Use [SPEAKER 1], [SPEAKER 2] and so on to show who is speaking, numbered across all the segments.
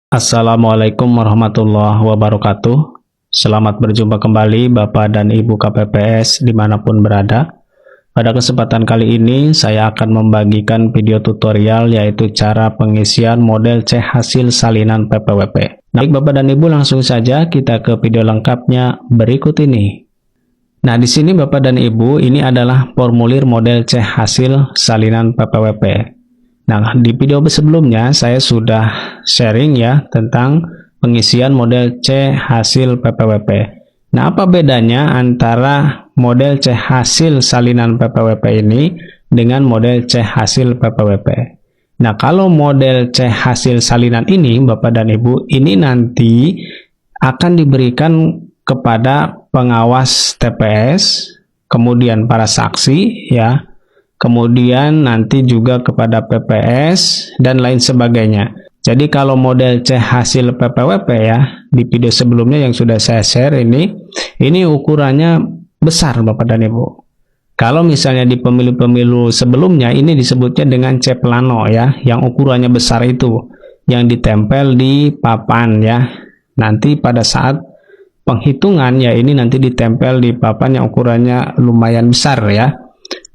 [SPEAKER 1] Assalamualaikum warahmatullahi wabarakatuh. Selamat berjumpa kembali Bapak dan Ibu KPPS dimanapun berada. Pada kesempatan kali ini saya akan membagikan video tutorial yaitu cara pengisian model C hasil salinan PPWP. Baik Bapak dan Ibu, langsung saja kita ke video lengkapnya berikut ini. Nah, di sini Bapak dan Ibu, ini adalah formulir model C hasil salinan PPWP. Nah, di video sebelumnya saya sudah sharing ya tentang pengisian model C hasil PPWP. Nah, apa bedanya antara model C hasil salinan PPWP ini dengan model C hasil PPWP? Nah, kalau model C hasil salinan ini, Bapak dan Ibu, ini nanti akan diberikan kepada pengawas TPS, kemudian para saksi ya, kemudian nanti juga kepada PPS dan lain sebagainya. Jadi kalau model C hasil PPWP ya, di video sebelumnya yang sudah saya share ini ukurannya besar Bapak dan Ibu. Kalau misalnya di pemilu-pemilu sebelumnya ini disebutnya dengan C plano ya, yang ukurannya besar itu, yang ditempel di papan ya. Nanti pada saat penghitungan ya ini nanti ditempel di papan yang ukurannya lumayan besar ya.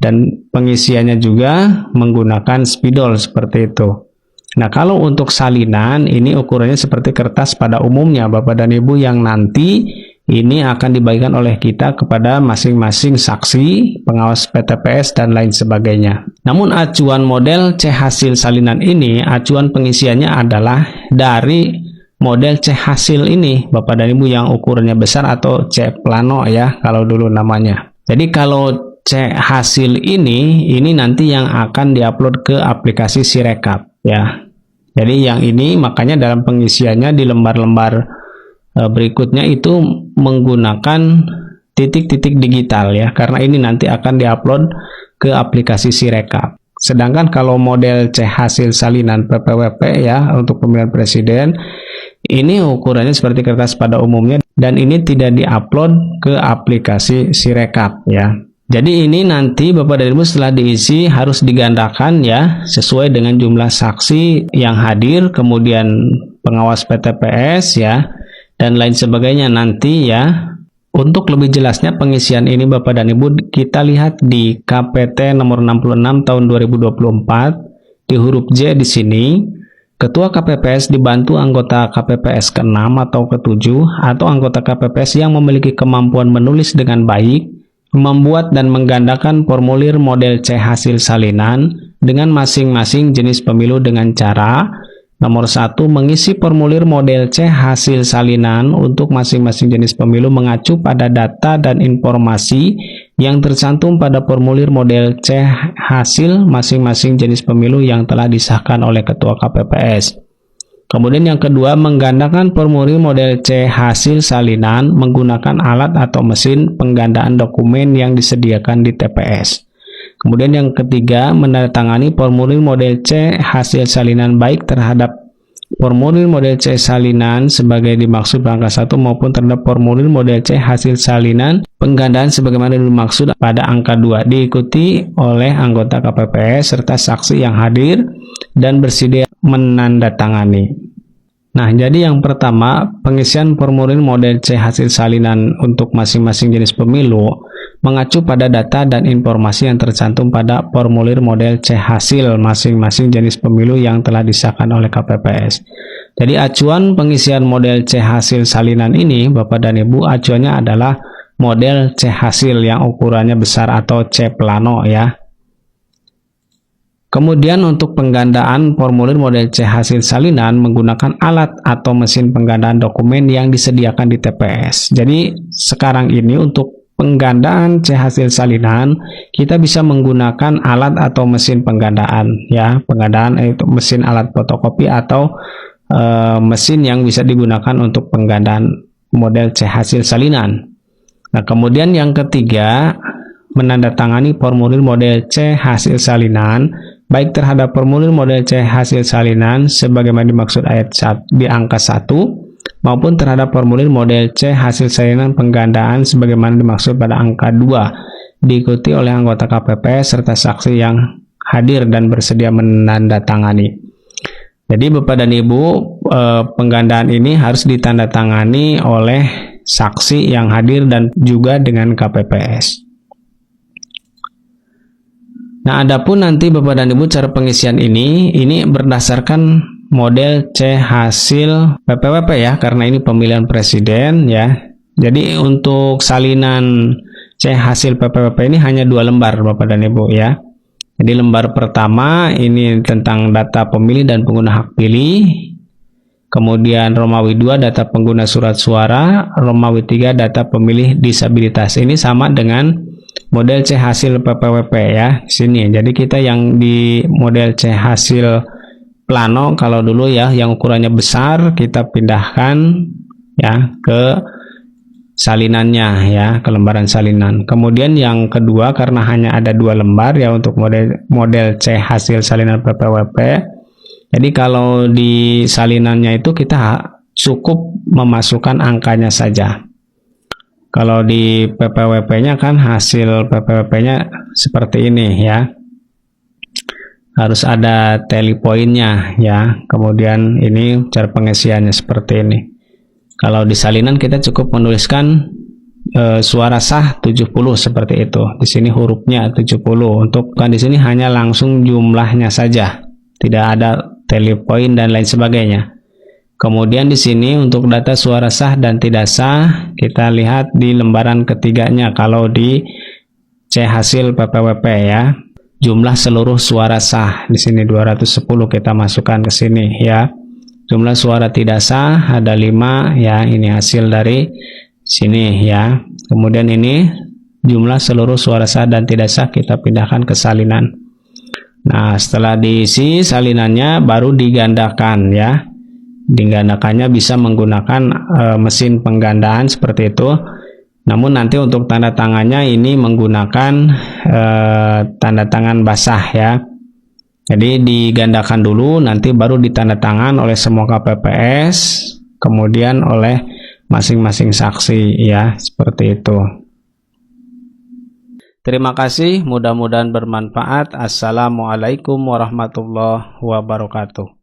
[SPEAKER 1] Dan pengisiannya juga menggunakan spidol seperti itu. Nah, kalau untuk salinan ini ukurannya seperti kertas pada umumnya Bapak dan Ibu, yang nanti ini akan dibagikan oleh kita kepada masing-masing saksi, pengawas PTPS dan lain sebagainya. Namun acuan model C hasil salinan ini, acuan pengisiannya adalah dari model C hasil ini Bapak dan Ibu, yang ukurannya besar atau C plano ya kalau dulu namanya. Jadi kalau C hasil ini nanti yang akan diupload ke aplikasi Sirekap ya. Jadi yang ini makanya dalam pengisiannya di lembar-lembar berikutnya itu menggunakan titik-titik digital ya, karena ini nanti akan diupload ke aplikasi Sirekap. Sedangkan kalau model C hasil salinan PPWP ya untuk pemilihan presiden, ini ukurannya seperti kertas pada umumnya dan ini tidak diupload ke aplikasi Sirekap ya. Jadi ini nanti Bapak dan Ibu setelah diisi harus digandakan ya, sesuai dengan jumlah saksi yang hadir, kemudian pengawas PTPS ya, dan lain sebagainya nanti ya. Untuk lebih jelasnya pengisian ini Bapak dan Ibu, kita lihat di KPT nomor 66 tahun 2024, di huruf J di sini, Ketua KPPS dibantu anggota KPPS ke-6 atau ke-7 atau anggota KPPS yang memiliki kemampuan menulis dengan baik, membuat dan menggandakan formulir model C hasil salinan dengan masing-masing jenis pemilu dengan cara nomor 1, mengisi formulir model C hasil salinan untuk masing-masing jenis pemilu mengacu pada data dan informasi yang tercantum pada formulir model C hasil masing-masing jenis pemilu yang telah disahkan oleh Ketua KPPS. Kemudian yang kedua, menggandakan formulir model C hasil salinan menggunakan alat atau mesin penggandaan dokumen yang disediakan di TPS. Kemudian yang ketiga, menandatangani formulir model C hasil salinan baik terhadap formulir model C salinan sebagai dimaksud pada angka 1 maupun terhadap formulir model C hasil salinan penggandaan sebagaimana dimaksud pada angka 2, diikuti oleh anggota KPPS serta saksi yang hadir dan bersedia menandatangani. Nah, jadi yang pertama, pengisian formulir model C hasil salinan untuk masing-masing jenis pemilu mengacu pada data dan informasi yang tercantum pada formulir model C hasil masing-masing jenis pemilu yang telah disahkan oleh KPPS. Jadi acuan pengisian model C hasil salinan ini Bapak dan Ibu, acuannya adalah model C hasil yang ukurannya besar atau C plano ya. Kemudian untuk penggandaan formulir model C hasil salinan menggunakan alat atau mesin penggandaan dokumen yang disediakan di TPS. Jadi sekarang ini untuk penggandaan C hasil salinan kita bisa menggunakan alat atau mesin penggandaan ya. Penggandaan itu mesin alat fotokopi atau mesin yang bisa digunakan untuk penggandaan model C hasil salinan. Nah, kemudian yang ketiga, menandatangani formulir model C hasil salinan baik terhadap formulir model C hasil salinan sebagaimana dimaksud ayat 1 di angka 1 maupun terhadap formulir model C hasil salinan penggandaan sebagaimana dimaksud pada angka 2, diikuti oleh anggota KPPS serta saksi yang hadir dan bersedia menandatangani. Jadi Bapak dan Ibu, penggandaan ini harus ditandatangani oleh saksi yang hadir dan juga dengan KPPS. Nah, adapun nanti Bapak dan Ibu cara pengisian ini berdasarkan model C hasil PPWP ya, karena ini pemilihan presiden ya. Jadi untuk salinan C hasil PPWP ini hanya 2 lembar Bapak dan Ibu ya. Jadi lembar pertama ini tentang data pemilih dan pengguna hak pilih. Kemudian Romawi 2 data pengguna surat suara, Romawi 3 data pemilih disabilitas. Ini sama dengan model C hasil PPWP ya, sini. Jadi kita yang di model C hasil plano kalau dulu ya, yang ukurannya besar kita pindahkan ya ke salinannya ya, ke lembaran salinan. Kemudian yang kedua, karena hanya ada 2 lembar ya untuk model C hasil salinan PPWP. Jadi kalau di salinannya itu kita cukup memasukkan angkanya saja. Kalau di PPWP-nya kan hasil PPWP-nya seperti ini ya. Harus ada tally point-nya ya. Kemudian ini cara pengisiannya seperti ini. Kalau di salinan kita cukup menuliskan suara sah 70 seperti itu. Di sini hurufnya 70. Untuk di sini hanya langsung jumlahnya saja. Tidak ada tally point dan lain sebagainya. Kemudian di sini untuk data suara sah dan tidak sah, kita lihat di lembaran ketiganya. Kalau di C hasil PPWP ya, jumlah seluruh suara sah di sini 210 kita masukkan ke sini ya. Jumlah suara tidak sah ada 5 ya, ini hasil dari sini ya. Kemudian ini jumlah seluruh suara sah dan tidak sah kita pindahkan ke salinan. Nah, setelah diisi salinannya baru digandakan ya. Digandakannya bisa menggunakan mesin penggandaan seperti itu. Namun nanti untuk tanda tangannya ini menggunakan tanda tangan basah ya. Jadi digandakan dulu, nanti baru ditanda tangan oleh semua KPPS, kemudian oleh masing-masing saksi ya, seperti itu. Terima kasih, mudah-mudahan bermanfaat. Assalamualaikum warahmatullahi wabarakatuh.